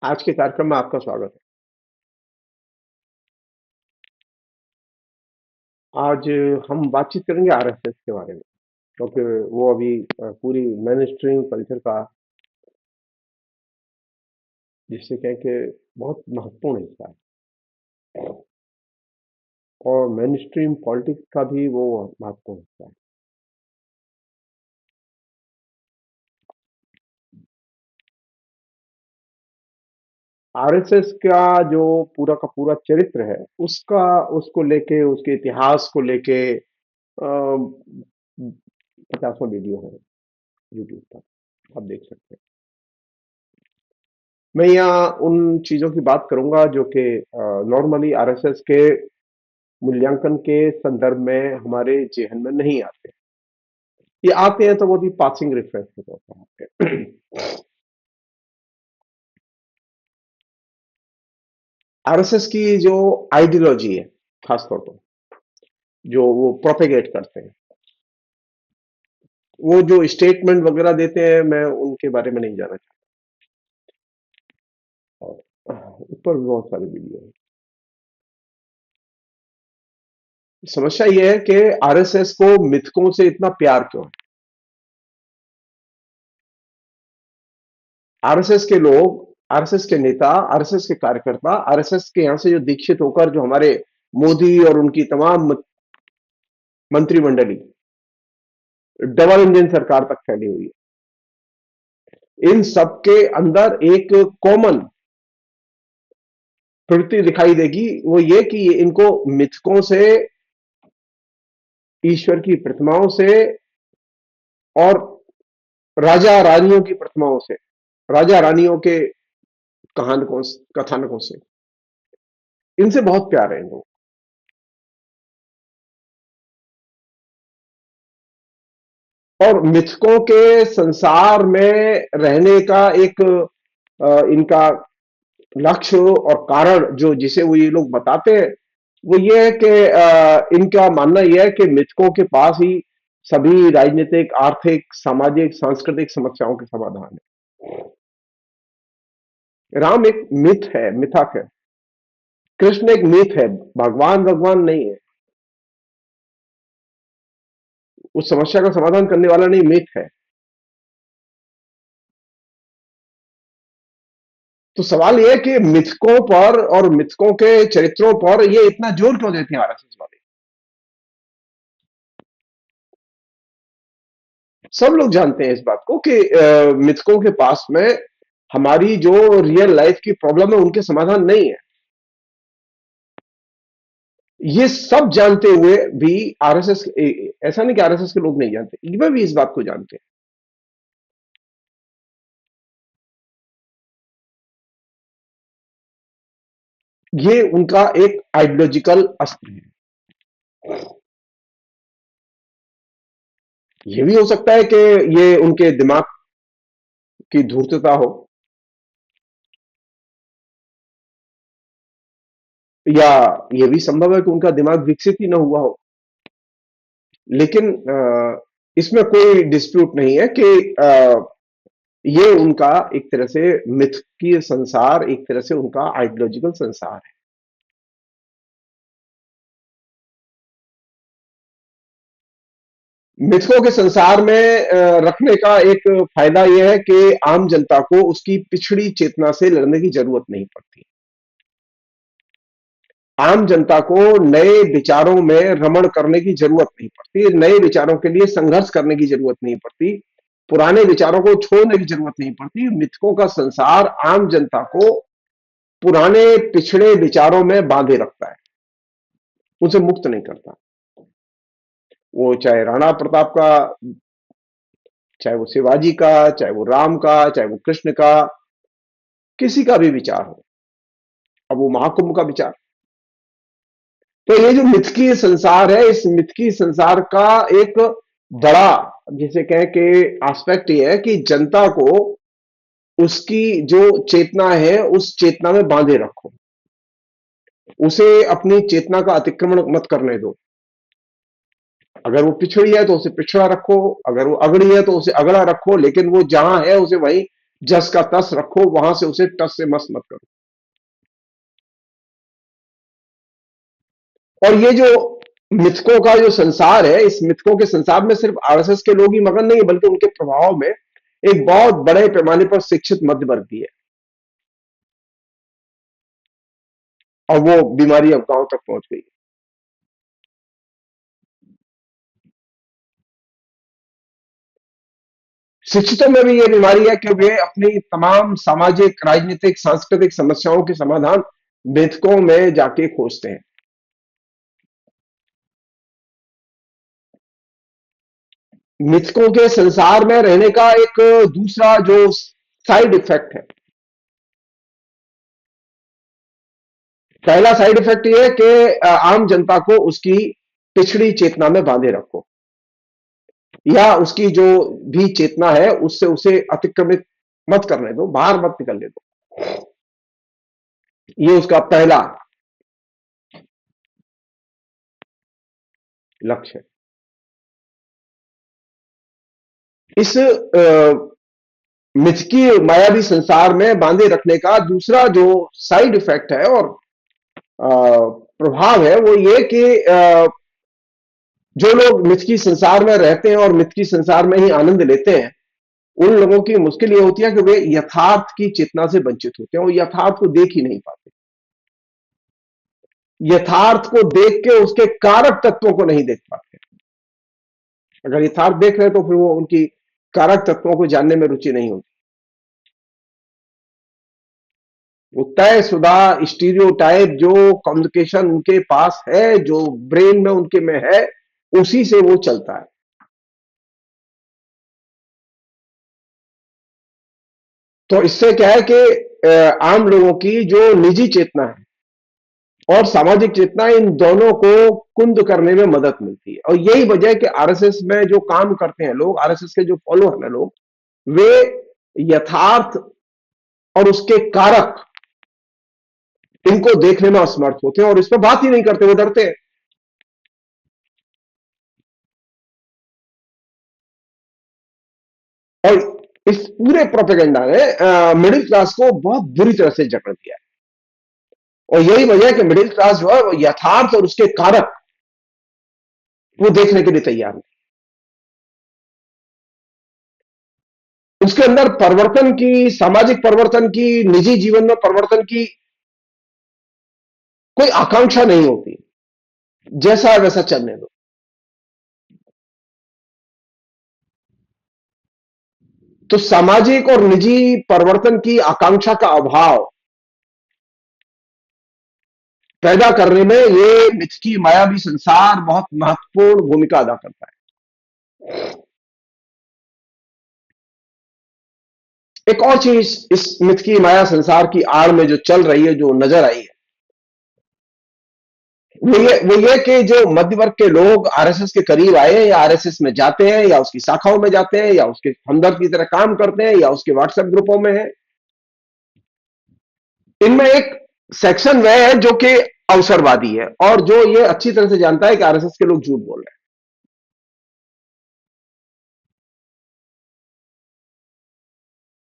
आज के कार्यक्रम में आपका स्वागत है। आज हम बातचीत करेंगे आरएसएस के बारे में, क्योंकि वो अभी पूरी मेनस्ट्रीम कल्चर का, जिससे कहें कि बहुत महत्वपूर्ण हिस्सा है, और मेनस्ट्रीम पॉलिटिक्स का भी वो महत्वपूर्ण हिस्सा है। आरएसएस का जो पूरा का पूरा चरित्र है, उसका उसको लेके, उसके इतिहास को लेके 50वां वीडियो है यूट्यूब पर, आप देख सकते हैं। मैं यहाँ उन चीजों की बात करूंगा जो कि नॉर्मली आरएसएस के मूल्यांकन के संदर्भ में हमारे जेहन में नहीं आते। ये आते हैं तो वो भी पासिंग रेफरेंस के तौर पर आते हैं। आरएसएस की जो आइडियोलॉजी है, खासतौर पर जो वो प्रोपेगेट करते हैं, वो जो स्टेटमेंट वगैरह देते हैं, मैं उनके बारे में नहीं जाना चाहता। ऊपर भी बहुत सारे वीडियो है। समस्या ये है कि आरएसएस को मिथकों से इतना प्यार क्यों है। आरएसएस के लोग, आरएसएस के नेता, आरएसएस के कार्यकर्ता, आरएसएस के यहां से जो दीक्षित होकर जो हमारे मोदी और उनकी तमाम मंत्रिमंडली डबल इंजन सरकार तक फैली हुई है, इन सबके अंदर एक कॉमन प्रवृत्ति दिखाई देगी। वो ये कि इनको मिथकों से, ईश्वर की प्रतिमाओं से, और राजा रानियों की प्रतिमाओं से, राजा रानियों के कहानकों, कथानकों से, इनसे बहुत प्यार है इनको। और मिथकों के संसार में रहने का एक इनका लक्ष्य और कारण जो जिसे वो ये लोग बताते हैं, वो ये है कि इनका मानना यह है कि मिथकों के पास ही सभी राजनीतिक, आर्थिक, सामाजिक, सांस्कृतिक समस्याओं के समाधान है। राम एक मिथ है, मिथक है। कृष्ण एक मिथ है, भगवान भगवान नहीं है। उस समस्या का समाधान करने वाला नहीं, मिथ है। तो सवाल यह है कि मिथकों पर और मिथकों के चरित्रों पर ये इतना जोर क्यों देते हैं आरएसएस वाले। सब लोग जानते हैं इस बात को कि मिथकों के पास में हमारी जो रियल लाइफ की प्रॉब्लम है, उनके समाधान नहीं है। ये सब जानते हुए भी आरएसएस, ऐसा नहीं कि आरएसएस के लोग नहीं जानते, ये भी इस बात को जानते हैं। ये उनका एक आइडियोलॉजिकल अस्त्र है। ये भी हो सकता है कि ये उनके दिमाग की धूर्तता हो, या ये भी संभव है कि उनका दिमाग विकसित ही ना हुआ हो। लेकिन इसमें कोई डिस्प्यूट नहीं है कि ये उनका एक तरह से मिथ की संसार, एक तरह से उनका आइडियोलॉजिकल संसार है। मिथकों के संसार में रखने का एक फायदा यह है कि आम जनता को उसकी पिछड़ी चेतना से लड़ने की जरूरत नहीं पड़ती। आम जनता को नए विचारों में रमण करने की जरूरत नहीं पड़ती, नए विचारों के लिए संघर्ष करने की जरूरत नहीं पड़ती, पुराने विचारों को छोड़ने की जरूरत नहीं पड़ती। मिथकों का संसार आम जनता को पुराने पिछड़े विचारों में बांधे रखता है, उसे मुक्त नहीं करता। वो चाहे राणा प्रताप का, चाहे वो शिवाजी का, चाहे वो राम का, चाहे वो कृष्ण का, किसी का भी विचार हो, अब वो महाकुंभ का विचार। तो ये जो मिथकीय संसार है, इस मिथकीय संसार का एक बड़ा, जिसे कहें कि एस्पेक्ट ये है कि जनता को उसकी जो चेतना है, उस चेतना में बांधे रखो, उसे अपनी चेतना का अतिक्रमण मत करने दो। अगर वो पिछड़ी है तो उसे पिछड़ा रखो, अगर वो अगड़ी है तो उसे अगड़ा रखो, लेकिन वो जहां है उसे वहीं जस का तस रखो, वहां से उसे टस से मस मत करो। और ये जो मिथकों का जो संसार है, इस मिथकों के संसार में सिर्फ आरएसएस के लोग ही मगन नहीं है, बल्कि उनके प्रभाव में एक बहुत बड़े पैमाने पर शिक्षित मध्य वर्ग भी है, और वो बीमारी अब गांव तक पहुंच गई। शिक्षितों में भी ये बीमारी है कि वे अपनी तमाम सामाजिक, राजनीतिक, सांस्कृतिक समस्याओं के समाधान मिथकों में जाके खोजते हैं। मिथकों के संसार में रहने का एक दूसरा जो साइड इफेक्ट है, पहला साइड इफेक्ट ये है कि आम जनता को उसकी पिछड़ी चेतना में बांधे रखो, या उसकी जो भी चेतना है उससे उसे अतिक्रमित मत करने दो, बाहर मत निकलने दो। ये उसका पहला लक्ष्य है। इस मिथकी मायावी संसार में बांधे रखने का दूसरा जो साइड इफेक्ट है और प्रभाव है, वो ये कि जो लोग मिथकी संसार में रहते हैं और मिथकी संसार में ही आनंद लेते हैं, उन लोगों की मुश्किल ये होती है कि वे यथार्थ की चेतना से वंचित होते हैं और यथार्थ को देख ही नहीं पाते, यथार्थ को देख के उसके कारक तत्वों को नहीं देख पाते। अगर यथार्थ देख रहे हैं तो फिर वो उनकी कारक तत्वों को जानने में रुचि नहीं होती। वो तयशुदा स्टीरियोटाइप जो कम्युनिकेशन उनके पास है, जो ब्रेन में उनके में है, उसी से वो चलता है। तो इससे क्या है कि आम लोगों की जो निजी चेतना है और सामाजिक चेतना, इन दोनों को कुंद करने में मदद मिलती है। और यही वजह है कि आरएसएस में जो काम करते हैं लोग, आरएसएस के जो फॉलोअर हैं लोग, वे यथार्थ और उसके कारक इनको देखने में असमर्थ होते हैं और इस पर बात ही नहीं करते, वो डरते हैं। और इस पूरे प्रोपेगेंडा ने मिडिल क्लास को बहुत बुरी तरह से जकड़ दिया है। और यही वजह है कि मिडिल क्लास जो है वो यथार्थ और उसके कारक वो देखने के लिए तैयार नहीं। उसके अंदर परिवर्तन की, सामाजिक परिवर्तन की, निजी जीवन में परिवर्तन की कोई आकांक्षा नहीं होती, जैसा है वैसा चलने दो। तो सामाजिक और निजी परिवर्तन की आकांक्षा का अभाव पैदा करने में ये मिथ की मायावी संसार बहुत महत्वपूर्ण भूमिका अदा करता है। एक और चीज इस मिथ की माया संसार की आड़ में जो चल रही है, जो नजर आई है, वो ये कि जो मध्य वर्ग के लोग आरएसएस के करीब आए हैं, या आरएसएस में जाते हैं, या उसकी शाखाओं में जाते हैं, या उसके हमदर्द की तरह काम करते हैं, या उसके व्हाट्सएप ग्रुपों में है, इनमें एक सेक्शन वह है जो कि अवसरवादी है और जो ये अच्छी तरह से जानता है कि आरएसएस के लोग झूठ बोल रहे हैं।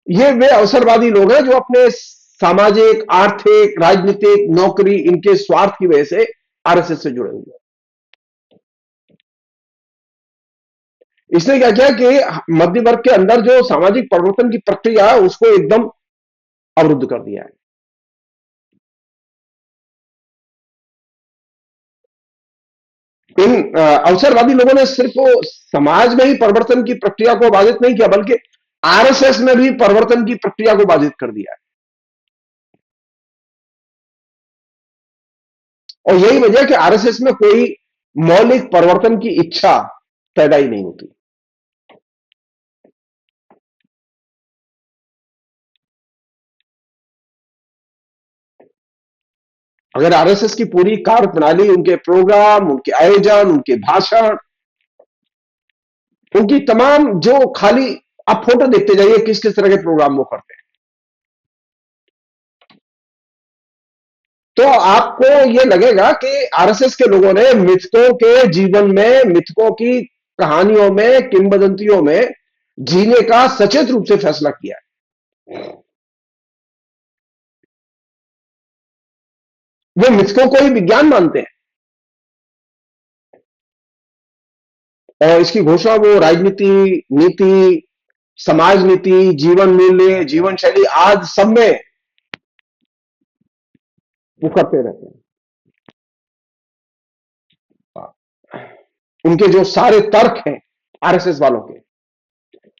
ये वे अवसरवादी लोग हैं जो अपने सामाजिक, आर्थिक, राजनीतिक, नौकरी, इनके स्वार्थ की वजह से आरएसएस से जुड़े हुए हैं। इसने क्या किया कि मध्य वर्ग के अंदर जो सामाजिक परिवर्तन की प्रक्रिया है उसको एकदम अवरुद्ध कर दिया है। इन अवसरवादी लोगों ने सिर्फ समाज में ही परिवर्तन की प्रक्रिया को बाधित नहीं किया, बल्कि आरएसएस में भी परिवर्तन की प्रक्रिया को बाधित कर दिया है। और यही वजह है कि आरएसएस में कोई मौलिक परिवर्तन की इच्छा पैदा ही नहीं होती। अगर आरएसएस की पूरी कार्य प्रणाली, उनके प्रोग्राम, उनके आयोजन, उनके भाषण, उनकी तमाम जो खाली आप फोटो देखते जाइए किस किस तरह के प्रोग्राम वो करते हैं, तो आपको ये लगेगा कि आरएसएस के लोगों ने मिथकों के जीवन में, मिथकों की कहानियों में, किंवदंतियों में जीने का सचेत रूप से फैसला किया है। वो मिथकों को ही विज्ञान मानते हैं, और इसकी घोषणा वो राजनीति, नीति, समाज नीति, जीवन मूल्य, जीवन शैली आज सब में वो करते रहते हैं। उनके जो सारे तर्क हैं आरएसएस वालों के,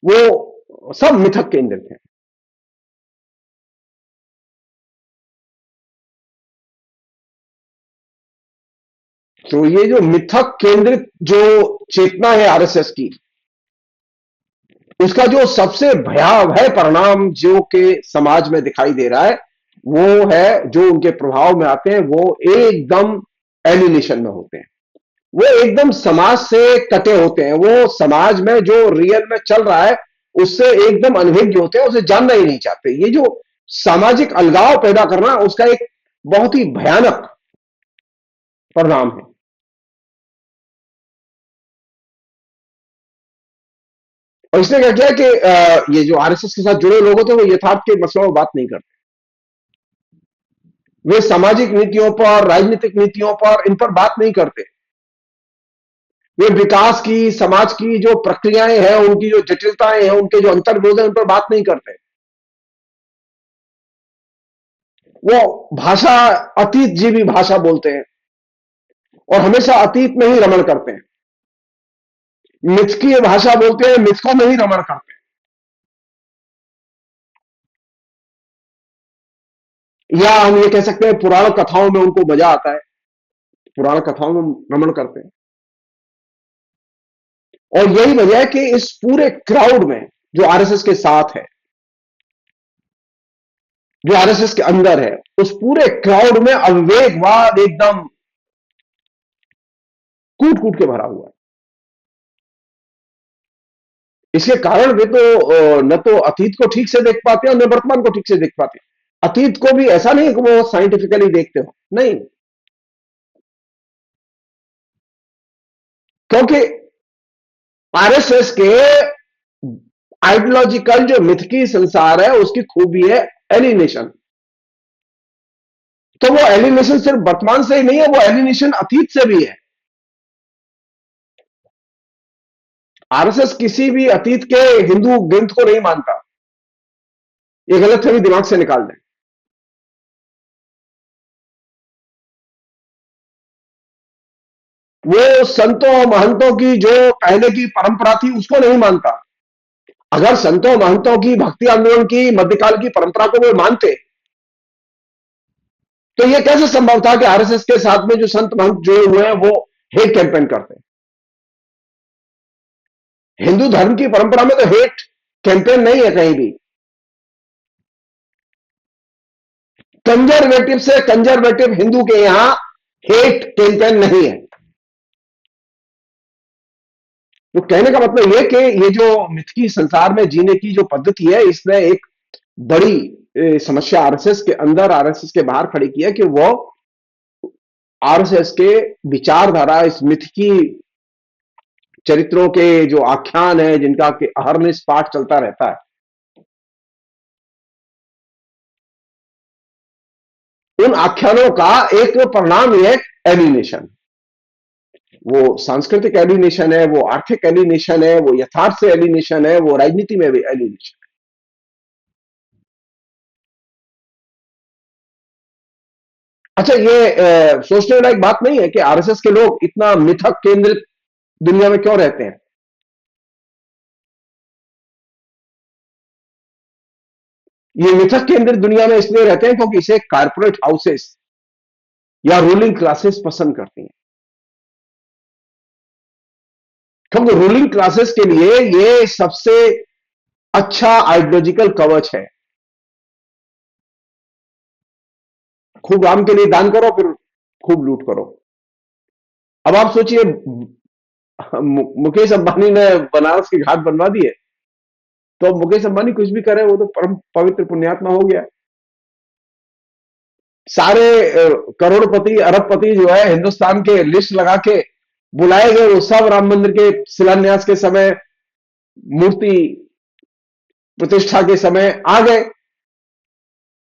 वो सब मिथक केंद्रित हैं। तो ये जो मिथक केंद्रित जो चेतना है आरएसएस की, उसका जो सबसे भयावह परिणाम जो के समाज में दिखाई दे रहा है, वो है जो उनके प्रभाव में आते हैं वो एकदम एलिनेशन में होते हैं, वो एकदम समाज से कटे होते हैं, वो समाज में जो रियल में चल रहा है उससे एकदम अनभिज्ञ होते हैं, उसे जानना ही नहीं चाहते। ये जो सामाजिक अलगाव पैदा करना, उसका एक बहुत ही भयानक परिणाम है। और इसने क्या किया कि ये जो आरएसएस के साथ जुड़े लोग होते हैं वो यथार्थ के मसलों में बात नहीं करते, वे सामाजिक नीतियों पर, राजनीतिक नीतियों पर, इन पर बात नहीं करते। वे विकास की, समाज की जो प्रक्रियाएं हैं, उनकी जो जटिलताएं हैं, उनके जो अंतर्विरोध हैं, उन पर बात नहीं करते। वो भाषा, अतीत जीवी भाषा बोलते हैं और हमेशा अतीत में ही रमण करते हैं। मिथकीय भाषा बोलते हैं, मिथकों में ही रमण करते हैं। या हम ये कह सकते हैं पुराण कथाओं में उनको मजा आता है, पुराण कथाओं में रमण करते हैं। और यही वजह है कि इस पूरे क्राउड में जो आरएसएस के साथ है, जो आरएसएस के अंदर है, उस पूरे क्राउड में अविवेकवाद एकदम कूट कूट के भरा हुआ है। इसके कारण वे तो न तो अतीत को ठीक से देख पाते हैं और न वर्तमान को ठीक से देख पाते हैं। अतीत को भी ऐसा नहीं कि वो साइंटिफिकली देखते हो, नहीं, क्योंकि आरएसएस के आइडियोलॉजिकल जो मिथकी संसार है उसकी खूबी है एलिनेशन। तो वो एलिनेशन सिर्फ वर्तमान से ही नहीं है, वो एलिनेशन अतीत से भी है। आरएसएस किसी भी अतीत के हिंदू ग्रंथ को नहीं मानता, ये गलत फहमी दिमाग से निकाल दें। वो संतों महंतों की जो पहले की परंपरा थी उसको नहीं मानता। अगर संतों महंतों की, भक्ति आंदोलन की, मध्यकाल की परंपरा को वे मानते तो यह कैसे संभव था कि आरएसएस के साथ में जो संत महंत जुड़े हुए हैं वो हेट कैंपेन करते हैं। हिंदू धर्म की परंपरा में तो हेट कैंपेन नहीं है कहीं भी। कंजर्वेटिव से कंजर्वेटिव हिंदू के यहां हेट कैंपेन नहीं है। तो कहने का मतलब यह कि ये जो मिथकी संसार में जीने की जो पद्धति है, इसने एक बड़ी समस्या आरएसएस के अंदर, आरएसएस के बाहर खड़ी की है कि वो आरएसएस के विचारधारा, इस मिथकी चरित्रों के जो आख्यान है, जिनका कि अहरनिश पाठ चलता रहता है, उन आख्यानों का एक परिणाम यह है एलिनेशन। वो सांस्कृतिक एलिनेशन है, वो आर्थिक एलिनेशन है, वो यथार्थ से एलिनेशन है, वो राजनीति में भी एलिनेशन। अच्छा, ये सोचने लायक बात नहीं है कि आरएसएस के लोग इतना मिथक केंद्रित दुनिया में क्यों रहते हैं? ये मिथक केंद्रित दुनिया में इसलिए रहते हैं क्योंकि इसे कारपोरेट हाउसेस या रूलिंग क्लासेस पसंद करती हैं। क्योंकि रूलिंग क्लासेस के लिए ये सबसे अच्छा आइडियोलॉजिकल कवच है। खूब राम के लिए दान करो, फिर खूब लूट करो। अब आप सोचिए, मुकेश अंबानी ने बनारस की घाट बनवा दिए, तो अब मुकेश अंबानी कुछ भी करे वो तो परम पवित्र पुण्यात्मा हो गया। सारे करोड़पति, अरबपति जो है हिंदुस्तान के लिस्ट लगा के बुलाए गए, वो सब राम मंदिर के शिलान्यास के समय, मूर्ति प्रतिष्ठा के समय आ गए।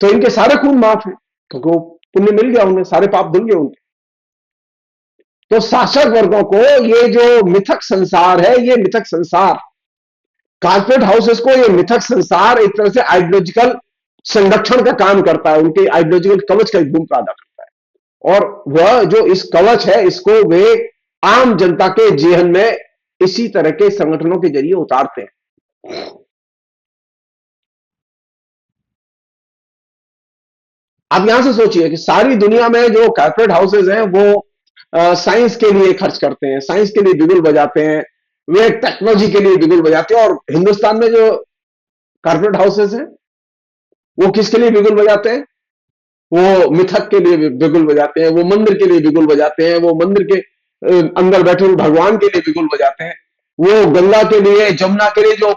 तो इनके सारे खून माफ है, क्योंकि वो पुण्य मिल गया उन्हें, सारे पाप धुल गए उनके। तो शासक वर्गों को ये जो मिथक संसार है, ये मिथक संसार, कारपोरेट हाउसेस को ये मिथक संसार एक तरह से आइडियोलॉजिकल संरक्षण का काम करता है, उनके आइडियोलॉजिकल कवच का एक भूमिका अदा करता है। और वह जो इस कवच है, इसको वे आम जनता के जेहन में इसी तरह के संगठनों के जरिए उतारते हैं। आप यहां से सोचिए कि सारी दुनिया में जो कॉर्पोरेट हाउसेज हैं, वो साइंस के लिए खर्च करते हैं, साइंस के लिए बिगुल बजाते हैं, वे टेक्नोलॉजी के लिए बिगुल बजाते हैं। और हिंदुस्तान में जो कॉर्पोरेट हाउसेज हैं, वो किसके लिए बिगुल बजाते हैं? वो मिथक के लिए बिगुल बजाते हैं, वो मंदिर के लिए बिगुल बजाते हैं, वो मंदिर के अंदर बैठे हुए भगवान के लिए बिगुल बजाते हैं, वो गंगा के लिए, जमुना के लिए, जो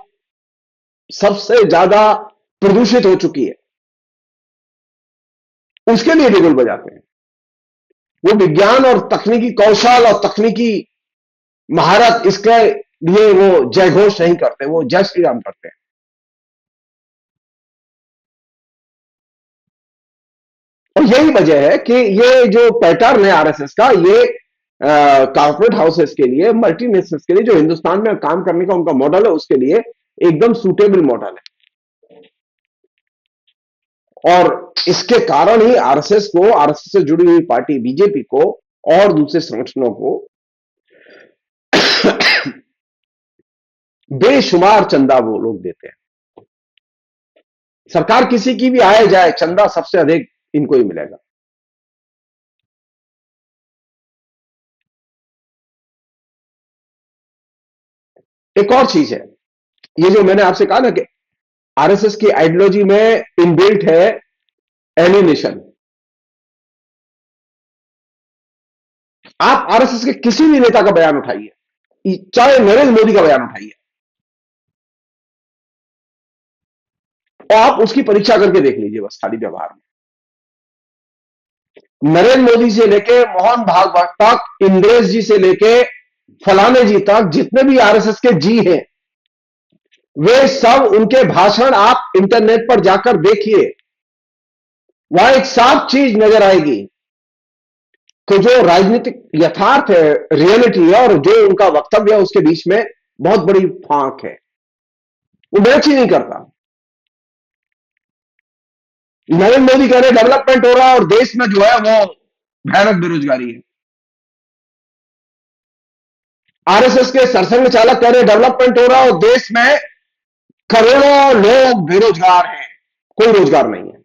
सबसे ज्यादा प्रदूषित हो चुकी है, उसके लिए बिगुल बजाते हैं। वो विज्ञान और तकनीकी कौशल और तकनीकी महारत, इसके लिए वो जय घोष नहीं करते, वो जय श्री राम करते हैं। और यही वजह है कि ये जो पैटर्न है आरएसएस का, ये कॉर्पोरेट हाउसेस के लिए, मल्टीनेशनल्स के लिए, जो हिंदुस्तान में काम करने का उनका मॉडल है, उसके लिए एकदम सूटेबल मॉडल है। और इसके कारण ही आरएसएस को, आरएसएस से जुड़ी हुई पार्टी बीजेपी को और दूसरे संगठनों को बेशुमार चंदा वो लोग देते हैं। सरकार किसी की भी आए जाए, चंदा सबसे अधिक इनको ही मिलेगा। एक और चीज है, ये जो मैंने आपसे कहा ना कि आरएसएस की आइडियोलॉजी में इनबिल्ट है एलिनेशन। आप आरएसएस के किसी भी नेता का बयान उठाइए, चाहे नरेंद्र मोदी का बयान उठाइए, और आप उसकी परीक्षा करके देख लीजिए बस खाली व्यवहार में। नरेंद्र मोदी से लेके मोहन भागवत तक, इंद्रेश जी से लेके फलाने जी तक, जितने भी आरएसएस के जी हैं, वे सब, उनके भाषण आप इंटरनेट पर जाकर देखिए, वहां एक साफ चीज नजर आएगी कि जो राजनीतिक यथार्थ है, रियलिटी है, और जो उनका वक्तव्य है, उसके बीच में बहुत बड़ी फांक है। वो मैच ही नहीं करता। नरेंद्र मोदी कह रहे डेवलपमेंट हो रहा है और देश में जो है वो भयानक बेरोजगारी है। आरएसएस के सरसंघ चालक कह रहे डेवलपमेंट हो रहा है और देश में करोड़ों लोग बेरोजगार हैं, कोई रोजगार नहीं है।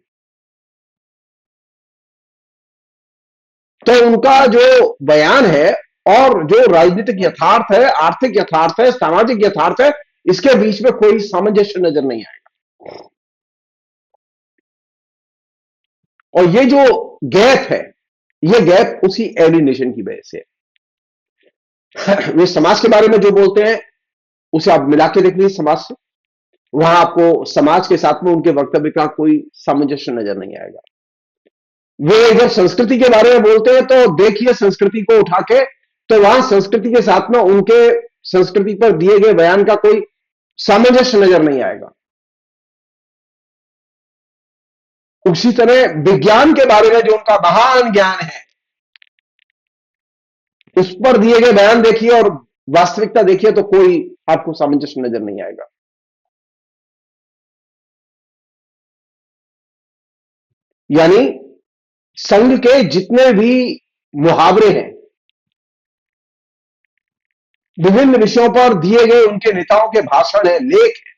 तो उनका जो बयान है और जो राजनीतिक यथार्थ है, आर्थिक यथार्थ है, सामाजिक यथार्थ है, इसके बीच में कोई सामंजस्य नजर नहीं आएगा। और ये जो गैप है, ये गैप उसी एलिनेशन की वजह से है। वे समाज के बारे में जो बोलते हैं, उसे आप मिला के देख लीजिए समाज से, वहां आपको समाज के साथ में उनके वक्तव्य का कोई सामंजस्य नजर नहीं आएगा। वे जब संस्कृति के बारे में बोलते हैं, तो देखिए संस्कृति को उठा के, तो वहां संस्कृति के साथ में उनके संस्कृति पर दिए गए बयान का कोई सामंजस्य नजर नहीं आएगा। उसी तरह विज्ञान के बारे में जो उनका महान ज्ञान है, उस पर दिए गए बयान देखिए और वास्तविकता देखिए, तो कोई आपको सामंजस्य नजर नहीं आएगा। यानी संघ के जितने भी मुहावरे हैं, विभिन्न विषयों पर दिए गए उनके नेताओं के भाषण है, लेख है,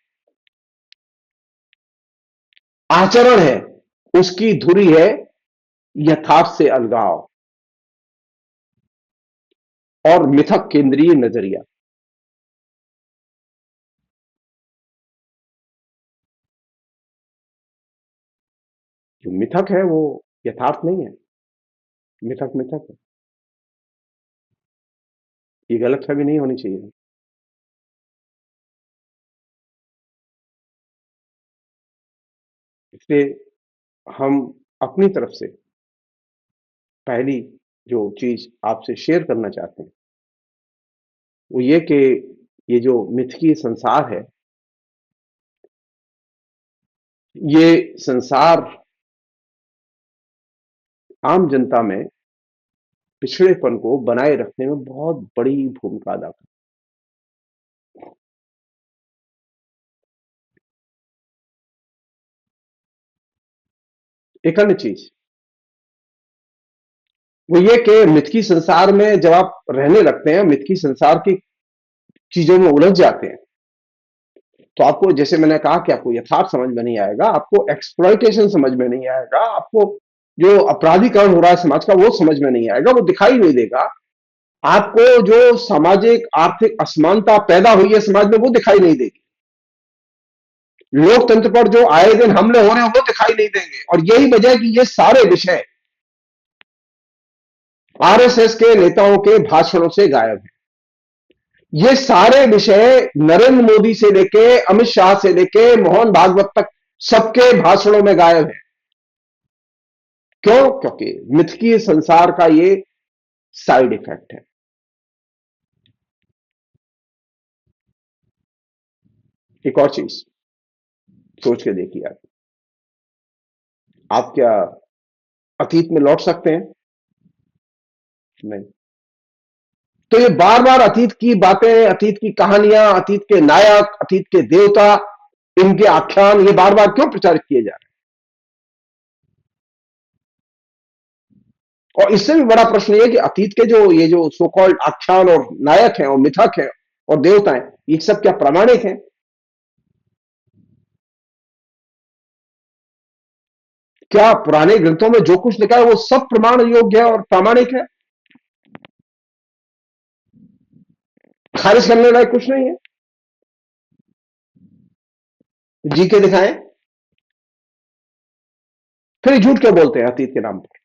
आचरण है, उसकी धुरी है यथार्थ से अलगाव और मिथक केंद्रीय नजरिया। जो मिथक है वो यथार्थ नहीं है, मिथक मिथक है। ये गलतफहमी नहीं होनी चाहिए। इसलिए हम अपनी तरफ से पहली जो चीज आपसे शेयर करना चाहते हैं, वो ये कि ये जो मिथकीय संसार है, ये संसार आम जनता में पिछड़ेपन को बनाए रखने में बहुत बड़ी भूमिका अदा करता है। एक अन्य चीज वो ये कि मिथकी संसार में जब आप रहने लगते हैं, मिथकी संसार की चीजों में उलझ जाते हैं, तो आपको, जैसे मैंने कहा कि आपको यथार्थ समझ में नहीं आएगा, आपको एक्सप्लॉइटेशन समझ में नहीं आएगा, आपको जो अपराधीकरण हो रहा है समाज का वो समझ में नहीं आएगा, वो दिखाई नहीं देगा। आपको जो सामाजिक आर्थिक असमानता पैदा हुई है समाज में वो दिखाई नहीं देगी। लोकतंत्र पर जो आए दिन हमले हो रहे हैं वो दिखाई नहीं देंगे। और यही वजह है कि ये सारे विषय आरएसएस के नेताओं के भाषणों से गायब है। ये सारे विषय नरेंद्र मोदी से लेके अमित शाह से लेके मोहन भागवत तक सबके भाषणों में गायब है। क्यों? क्योंकि मिथकीय संसार का ये साइड इफेक्ट है। एक और चीज सोच के देखिए आप क्या अतीत में लौट सकते हैं? नहीं। तो ये बार बार अतीत की बातें, अतीत की कहानियां, अतीत के नायक, अतीत के देवता, इनके आख्यान ये बार बार क्यों प्रचारित किए जा रहे हैं? और इससे भी बड़ा प्रश्न ये है कि अतीत के जो ये जो सो कॉल्ड आख्यान और नायक हैं और मिथक हैं और देवता हैं, ये सब क्या प्रामाणिक हैं? क्या पुराने ग्रंथों में जो कुछ लिखा है वो सब प्रमाण योग्य है और प्रामाणिक है? खारिज करने लायक कुछ नहीं है? जी के दिखाएं। फिर झूठ क्यों बोलते हैं अतीत के नाम पर?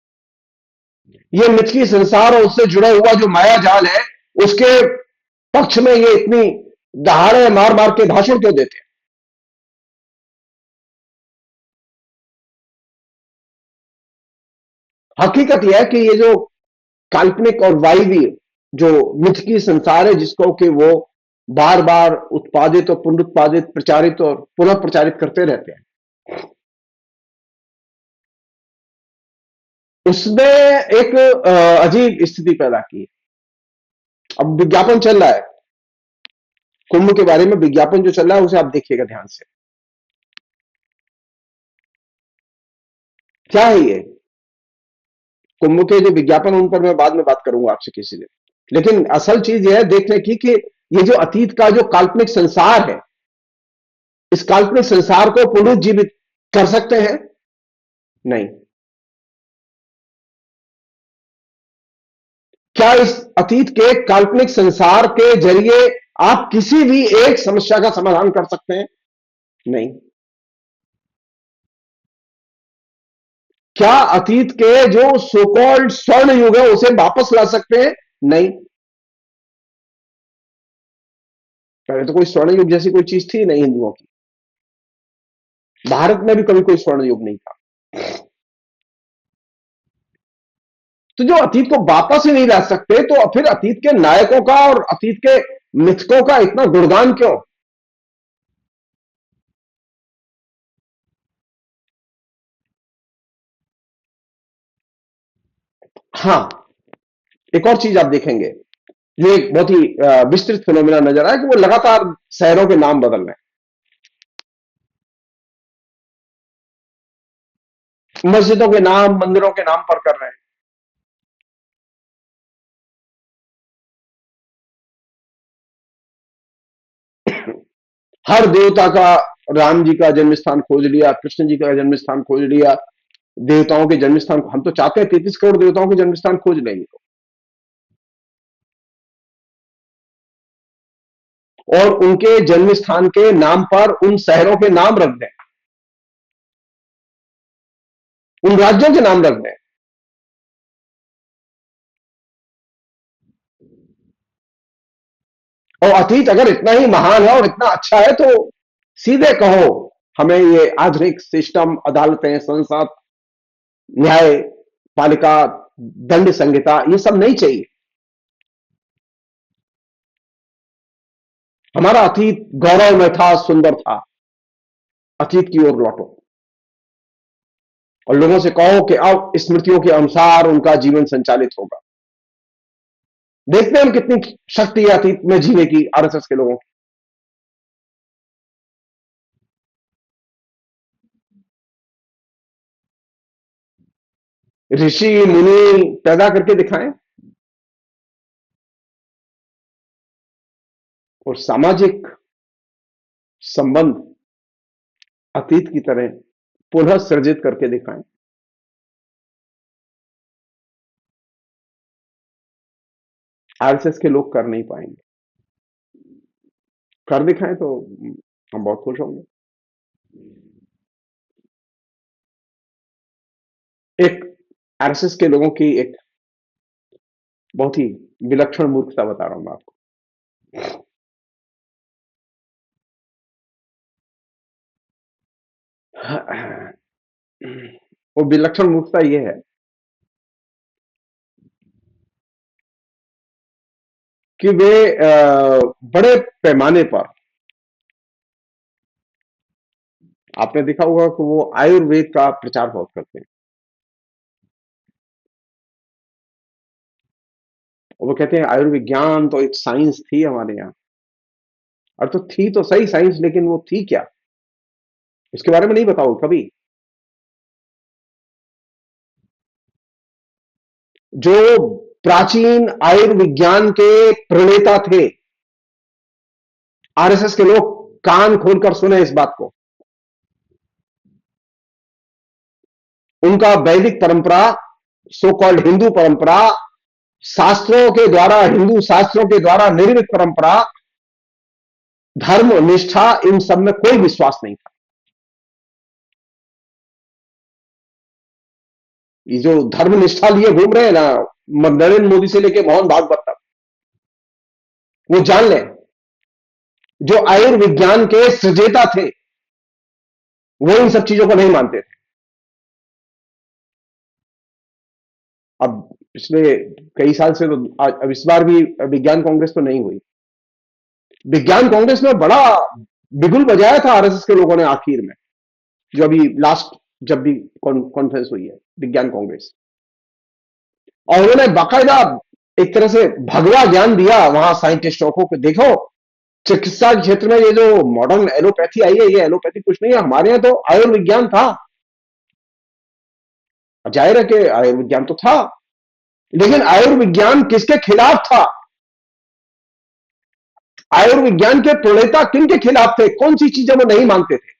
ये मिथकी संसार और उससे जुड़ा हुआ जो माया जाल है, उसके पक्ष में ये इतनी दहाड़े मार मार के भाषण क्यों देते हैं? हकीकत यह है कि ये जो काल्पनिक और वायवी जो मिथकी संसार है, जिसको कि वो बार बार उत्पादित और पुनरुत्पादित, प्रचारित और पुनः प्रचारित करते रहते हैं, उसने एक अजीब स्थिति पैदा की। अब विज्ञापन चल रहा है, कुंभ के बारे में विज्ञापन जो चल रहा है उसे आप देखिएगा ध्यान से। क्या है ये? कुंभ के जो विज्ञापन, उन पर मैं बाद में बात करूंगा आपसे किसी दिन। लेकिन असल चीज यह है देखने की कि ये जो अतीत का जो काल्पनिक संसार है, इस काल्पनिक संसार को पुनरुज्जीवित कर सकते हैं? नहीं। क्या इस अतीत के काल्पनिक संसार के जरिए आप किसी भी एक समस्या का समाधान कर सकते हैं? नहीं। क्या अतीत के जो सो कॉल्ड स्वर्ण युग है उसे वापस ला सकते हैं? नहीं। पहले तो कोई स्वर्ण युग जैसी कोई चीज थी नहीं हिंदुओं की। भारत में भी कभी कोई स्वर्ण युग नहीं था। तो जो अतीत को वापस ही नहीं ला सकते, तो फिर अतीत के नायकों का और अतीत के मिथकों का इतना गुणगान क्यों? हां, एक और चीज आप देखेंगे, जो एक बहुत ही विस्तृत फिनोमिना नजर आया कि वो लगातार शहरों के नाम बदल रहे हैं, मस्जिदों के नाम, मंदिरों के नाम पर कर रहे हैं। हर देवता का, राम जी का जन्म स्थान खोज लिया, कृष्ण जी का जन्म स्थान खोज लिया, देवताओं के जन्म स्थान, हम तो चाहते हैं 33 करोड़ देवताओं के जन्म स्थान खोज लेंगे, और उनके जन्म स्थान के नाम पर उन शहरों के नाम रख दें, उन राज्यों के नाम रख दें। और अतीत अगर इतना ही महान है और इतना अच्छा है, तो सीधे कहो हमें ये आधुनिक सिस्टम, अदालतें, संसद, न्याय पालिका, दंड संहिता, ये सब नहीं चाहिए। हमारा अतीत गौरव में था, सुंदर था। अतीत की ओर लौटो। और लोगों से कहो कि अब स्मृतियों के अनुसार उनका जीवन संचालित होगा। देखते हैं हम कितनी शक्ति है अतीत में जीने की आरएसएस के लोगों की। ऋषि मुनि पैदा करके दिखाएं और सामाजिक संबंध अतीत की तरह पुनः सृजित करके दिखाएं। आरएसएस के लोग कर नहीं पाएंगे। कर दिखाएं तो हम बहुत खुश होंगे। एक आरएसएस के लोगों की एक बहुत ही विलक्षण मूर्खता बता रहा हूं मैं आपको। वो विलक्षण मूर्खता यह है कि वे बड़े पैमाने पर, आपने देखा होगा कि वो आयुर्वेद का प्रचार बहुत करते हैं। और वो कहते हैं आयुर्विज्ञान तो एक साइंस थी हमारे यहाँ। और तो थी तो सही साइंस, लेकिन वो थी क्या, इसके बारे में नहीं बताओ कभी। जो प्राचीन आयुर्विज्ञान के प्रणेता थे, आरएसएस के लोग कान खोलकर सुने इस बात को। उनका वैदिक परंपरा, सो कॉल्ड हिंदू परंपरा, शास्त्रों के द्वारा, हिंदू शास्त्रों के द्वारा निर्मित परंपरा, धर्म निष्ठा, इन सब में कोई विश्वास नहीं था। ये जो धर्म निष्ठा लिए घूम रहे हैं ना, नरेंद्र मोदी से लेके मोहन भागवत तक, वो जान लें जो आयुर्विज्ञान के सृजेता थे वो इन सब चीजों को नहीं मानते थे। अब पिछले कई साल से तो अब इस बार भी विज्ञान कांग्रेस तो नहीं हुई। विज्ञान कांग्रेस में बड़ा बिगुल बजाया था आरएसएस के लोगों ने आखिर में, जो अभी लास्ट जब भी कॉन्फ्रेंस हुई है विज्ञान कांग्रेस, और उन्होंने बाकायदा एक तरह से भगवा ज्ञान दिया वहां साइंटिस्टों को कि देखो चिकित्सा क्षेत्र में ये जो मॉडर्न एलोपैथी आई है, ये एलोपैथी कुछ नहीं है, हमारे यहां तो आयुर्विज्ञान था। जाहिर है कि आयुर्विज्ञान तो था, लेकिन आयुर्विज्ञान किसके खिलाफ था? आयुर्विज्ञान के प्रणेता किन के खिलाफ थे? कौन सी चीजें वो नहीं मानते थे?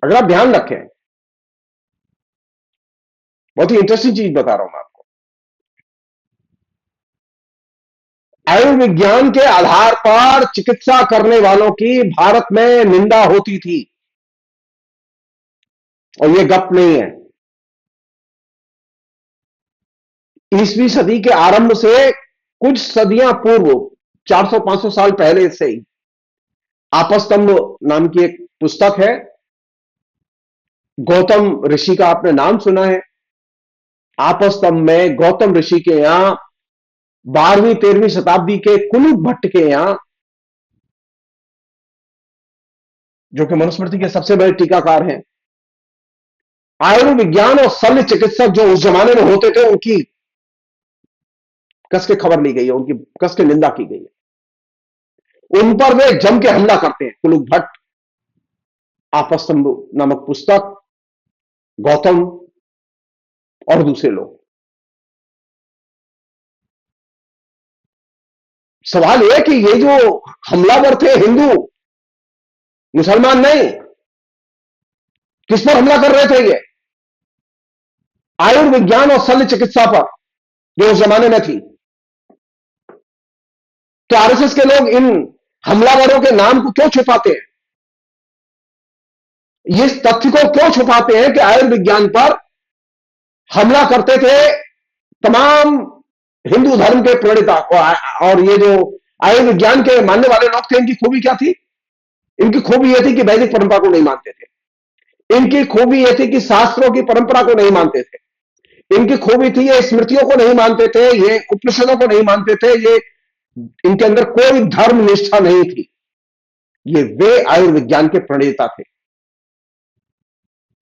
अगर आप ध्यान रखें, बहुत ही इंटरेस्टिंग चीज बता रहा हूं मैं आपको। आयुर्विज्ञान के आधार पर चिकित्सा करने वालों की भारत में निंदा होती थी, और ये गप नहीं है। 20वीं सदी के आरंभ से कुछ सदियां पूर्व, 400-500 साल पहले से ही आपस्तंभ नाम की एक पुस्तक है। गौतम ऋषि का आपने नाम सुना है। आपस्तंभ में गौतम ऋषि के यहां 12वीं-13वीं शताब्दी के कुलुक भट्ट के यहां, जो कि मनुस्मृति के सबसे बड़े टीकाकार हैं, आयुर्विज्ञान और शल्य चिकित्सक जो उस जमाने में होते थे उनकी कस के खबर ली गई है, उनकी कस के निंदा की गई है। उन पर वे जम के हमला करते हैं, कुलुक भट्ट, आपस्तंभ नामक पुस्तक, गौतम और दूसरे लोग। सवाल यह कि ये जो हमलावर थे हिंदू, मुसलमान नहीं, किस पर हमला कर रहे थे? ये आयुर्विज्ञान और शल्य चिकित्सा पर, जो उस जमाने में थी। तो आरएसएस के लोग इन हमलावरों के नाम को क्यों छुपाते हैं? इस तथ्य को क्यों छुपाते हैं कि आयुर्विज्ञान पर हमला करते थे तमाम हिंदू धर्म के प्रणेता? और ये जो आयुर्विज्ञान के मानने वाले लोग थे, इनकी खूबी क्या थी? इनकी खूबी यह थी कि वैदिक परंपरा को नहीं मानते थे। इनकी खूबी यह थी कि शास्त्रों की परंपरा को नहीं मानते थे। इनकी खूबी थी, ये स्मृतियों को नहीं मानते थे, ये उपनिषदों को नहीं मानते थे, ये इनके अंदर कोई धर्म निष्ठा नहीं थी। ये वे आयुर्विज्ञान के प्रणेता थे।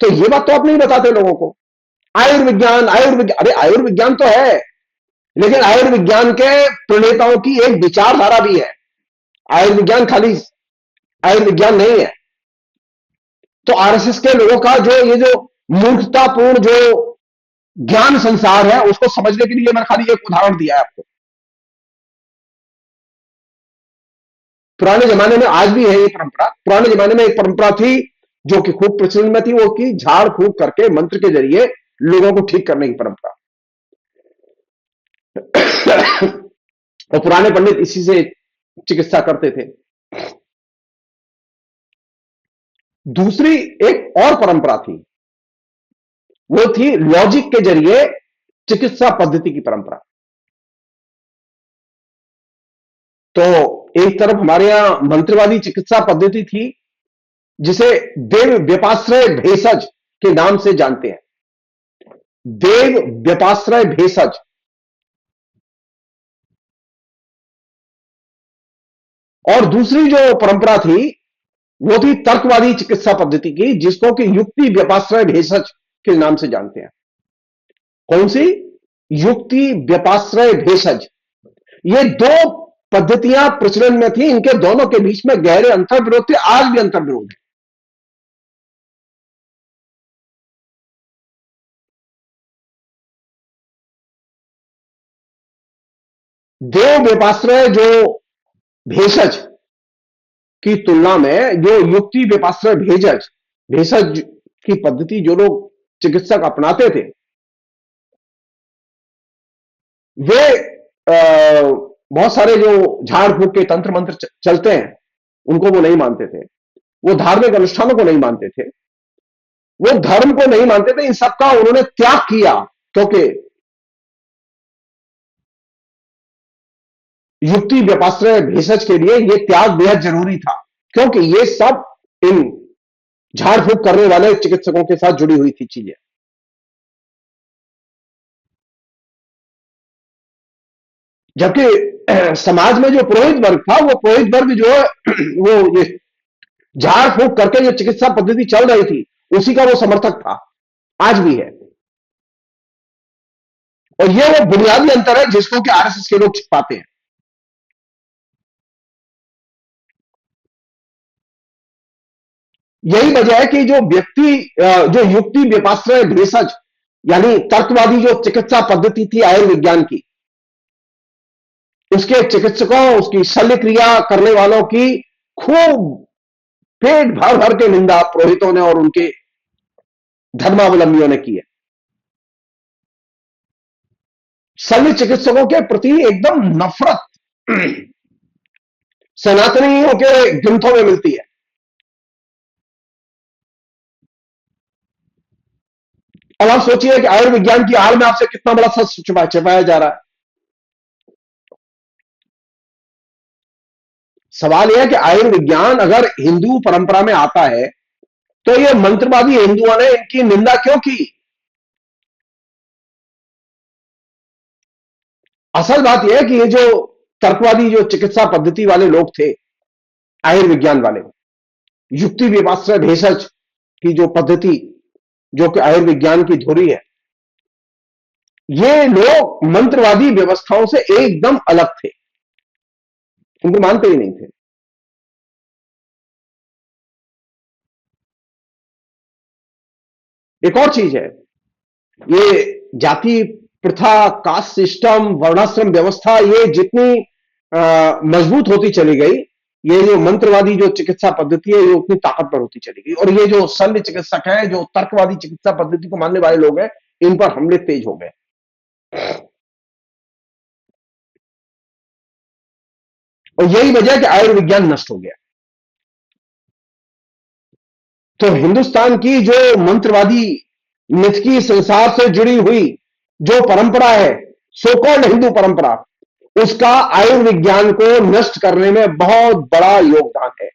तो ये बात तो आप नहीं बताते लोगों को। आयुर्विज्ञान, अरे आयुर्विज्ञान तो है, लेकिन आयुर्विज्ञान के प्रणेताओं की एक विचारधारा भी है। आयुर्विज्ञान खाली आयुर्विज्ञान नहीं है। तो आरएसएस के लोगों का जो ये जो मूर्खतापूर्ण जो ज्ञान संसार है, उसको समझने के लिए मैंने खाली एक उदाहरण दिया है आपको। पुराने जमाने में, आज भी है ये परंपरा, पुराने जमाने में एक परंपरा थी जो कि खूब प्रचलन में थी, वो की झाड़ फूंक करके मंत्र के जरिए लोगों को ठीक करने की परंपरा। और पुराने पंडित इसी से चिकित्सा करते थे। दूसरी एक और परंपरा थी, वो थी लॉजिक के जरिए चिकित्सा पद्धति की परंपरा। तो एक तरफ हमारे यहां मंत्रवादी चिकित्सा पद्धति थी, जिसे देव व्यपाश्रय भेषज के नाम से जानते हैं। देव व्यपाश्रय भेषज। और दूसरी जो परंपरा थी, वो थी तर्कवादी चिकित्सा पद्धति की, जिसको कि युक्ति व्यपाश्रय भेषज के नाम से जानते हैं। कौन सी? युक्ति व्यपाश्रय भेषज। ये दो पद्धतियां प्रचलन में थी, इनके दोनों के बीच में गहरे अंतर विरोध थे, आज भी अंतर विरोध है। देव व्यपाश्रय जो भेषज की तुलना में जो युक्ति व्यपाश्रय भेषज भेषज की पद्धति जो लोग चिकित्सक अपनाते थे, वे बहुत सारे जो झाड़ फूक के तंत्र मंत्र चलते हैं, उनको वो नहीं मानते थे। वो धार्मिक अनुष्ठानों को नहीं मानते थे, वो धर्म को नहीं मानते थे। इन सबका उन्होंने त्याग किया, क्योंकि युक्ति व्यपाश्रय भेषज के लिए यह त्याग बेहद जरूरी था, क्योंकि ये सब इन झाड़ फूक करने वाले चिकित्सकों के साथ जुड़ी हुई थी चीजें। जबकि समाज में जो पुरोहित वर्ग था, वो पुरोहित वर्ग जो है, वो ये झाड़ फूक करके जो चिकित्सा पद्धति चल रही थी, उसी का वो समर्थक था, आज भी है। और ये वो बुनियादी अंतर है जिसको कि आरएसएस के लोग छिपाते हैं। यही वजह है कि जो व्यक्ति जो युक्ति व्यपाश्रय भेषज यानी तर्कवादी जो चिकित्सा पद्धति थी आयुर्विज्ञान की, उसके चिकित्सकों, उसकी शल्य क्रिया करने वालों की खूब पेट भर भर के निंदा पुरोहितों ने और उनके धर्मावलंबियों ने की है। शल्य चिकित्सकों के प्रति एकदम नफरत सनातनियों के ग्रंथों में मिलती है। अब आप सोचिए कि आयुर्विज्ञान की आड़ में आपसे कितना बड़ा सच छिपाया जा रहा है। सवाल यह है कि आयुर्विज्ञान अगर हिंदू परंपरा में आता है, तो ये मंत्रवादी हिंदुओं ने इनकी निंदा क्यों की? असल बात यह है कि ये जो तर्कवादी जो चिकित्सा पद्धति वाले लोग थे, आयुर्विज्ञान वाले, युक्ति व्यपाश्रय भेषज की जो पद्धति, जो कि आयुर्विज्ञान की धुरी है, ये लोग मंत्रवादी व्यवस्थाओं से एकदम अलग थे, उनको मानते ही नहीं थे। एक और चीज है, ये जाति प्रथा, कास्ट सिस्टम, वर्णाश्रम व्यवस्था, ये जितनी मजबूत होती चली गई, ये जो मंत्रवादी जो चिकित्सा पद्धति है, ये उतनी ताकतवर होती चली गई। और ये जो शल्य चिकित्सक है, जो तर्कवादी चिकित्सा पद्धति को मानने वाले लोग हैं, इन पर हमले तेज हो गए। और यही वजह है कि आयुर्विज्ञान नष्ट हो गया। तो हिंदुस्तान की जो मंत्रवादी मिथ की संसार से जुड़ी हुई जो परंपरा है, सो कॉल्ड हिंदू परंपरा, उसका आयुर्विज्ञान को नष्ट करने में बहुत बड़ा योगदान है।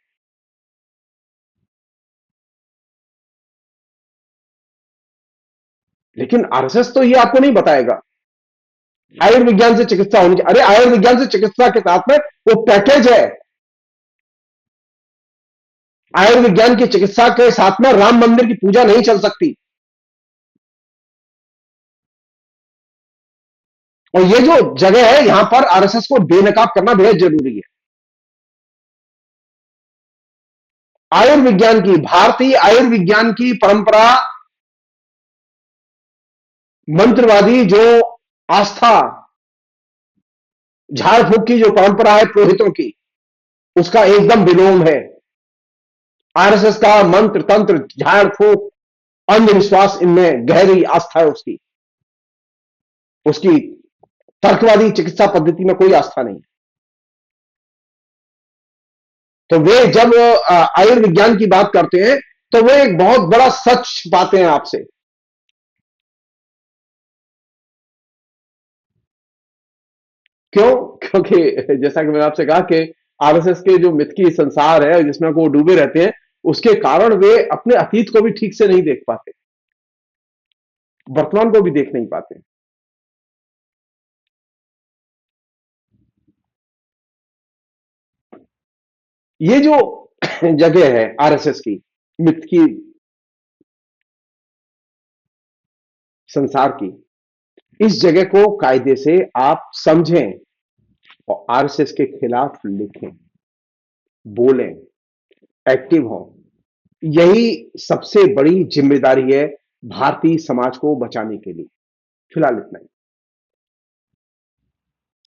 लेकिन आरएसएस तो ये आपको नहीं बताएगा आयुर्विज्ञान से चिकित्सा होनी चाहिए। अरे आयुर्विज्ञान से चिकित्सा के साथ में वो पैकेज है। आयुर्विज्ञान की चिकित्सा के साथ में राम मंदिर की पूजा नहीं चल सकती। और ये जो जगह है यहां पर आरएसएस को बेनकाब करना बेहद जरूरी है। आयुर्विज्ञान की, भारतीय आयुर्विज्ञान की परंपरा, मंत्रवादी जो आस्था, झाड़ फूक की जो परंपरा है पुरोहितों की, उसका एकदम विलोम है। आरएसएस का मंत्र तंत्र झाड़ फूक अंधविश्वास इनमें गहरी आस्था है उसकी। उसकी तर्कवादी चिकित्सा पद्धति में कोई आस्था नहीं। तो वे जब आयुर्विज्ञान की बात करते हैं तो वे एक बहुत बड़ा सच पाते हैं आपसे। क्यों? क्योंकि जैसा कि मैंने आपसे कहा कि आरएसएस के जो मिथ की संसार है जिसमें वो डूबे रहते हैं, उसके कारण वे अपने अतीत को भी ठीक से नहीं देख पाते, वर्तमान को भी देख नहीं पाते। ये जो जगह है आरएसएस की, मिथ की संसार की, इस जगह को कायदे से आप समझें और आरएसएस के खिलाफ लिखें, बोलें, एक्टिव हों। यही सबसे बड़ी जिम्मेदारी है भारतीय समाज को बचाने के लिए। फिलहाल इतना ही।